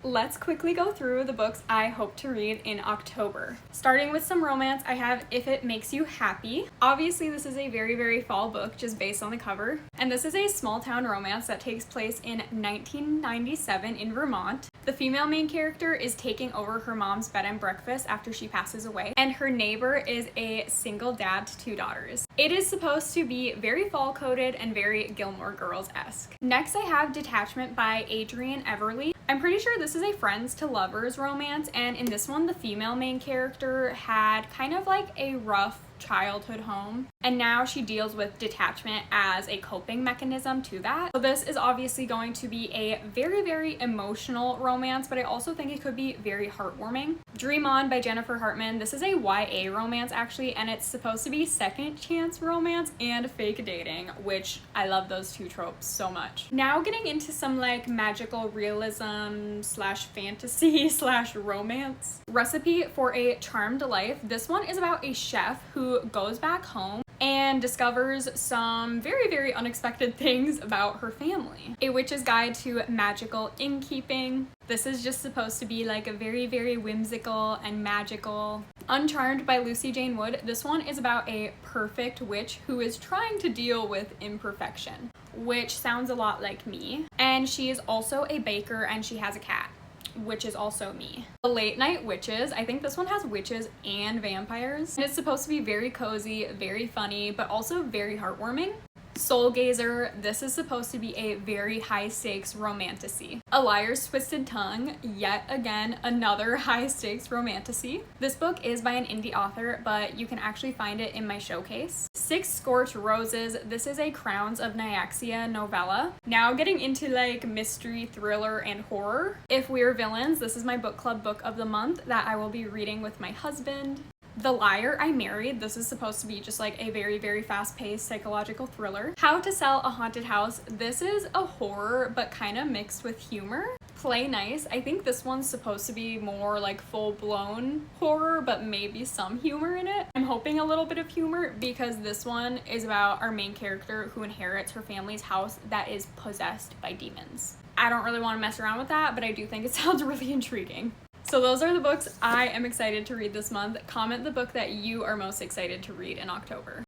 Let's quickly go through the books I hope to read in October. Starting with some romance, I have If It Makes You Happy. Obviously, this is a very, very fall book just based on the cover. And this is a small town romance that takes place in 1997 in Vermont. The female main character is taking over her mom's bed and breakfast after she passes away, and her neighbor is a single dad to 2 daughters. It is supposed to be very fall-coded and very Gilmore Girls-esque. Next, I have Detachment by Adrienne Everly. I'm pretty sure this is a friends to lovers romance, and in this one, the female main character had kind of like a rough childhood home, and now she deals with detachment as a coping mechanism to that. So this is obviously going to be a very, very emotional romance, but I also think it could be very heartwarming. Dream On by Jennifer Hartman. This is a YA romance actually, and it's supposed to be second chance romance and fake dating, which I love those two tropes so much. Now getting into some like magical realism slash fantasy slash romance. Recipe for a Charmed Life. This one is about a chef who goes back home and discovers some very, very unexpected things about her family. A Witch's Guide to Magical Innkeeping. This is just supposed to be like a very, very whimsical and magical. Uncharmed by Lucy Jane Wood. This one is about a perfect witch who is trying to deal with imperfection, which sounds a lot like me. And she is also a baker and she has a cat, which is also me. The Late Night Witches. I think this one has witches and vampires. And it's supposed to be very cozy, very funny, but also very heartwarming. Soul Gazer. This is supposed to be a very high stakes romantasy. A Liar's Twisted Tongue. Yet again, another high stakes romantasy. This book is by an indie author, but you can actually find it in my showcase. Six Scorched Roses. This is a Crowns of Nyaxia novella. Now getting into like mystery, thriller, and horror. If We're Villains. This is my book club book of the month that I will be reading with my husband. The Liar I Married. This is supposed to be just like a very, very fast-paced psychological thriller. How to Sell a Haunted House. This is a horror, but kind of mixed with humor. Play Nice. I think this one's supposed to be more like full-blown horror, but maybe some humor in it. I'm hoping a little bit of humor because this one is about our main character who inherits her family's house that is possessed by demons. I don't really want to mess around with that, but I do think it sounds really intriguing. So those are the books I am excited to read this month. Comment the book that you are most excited to read in October.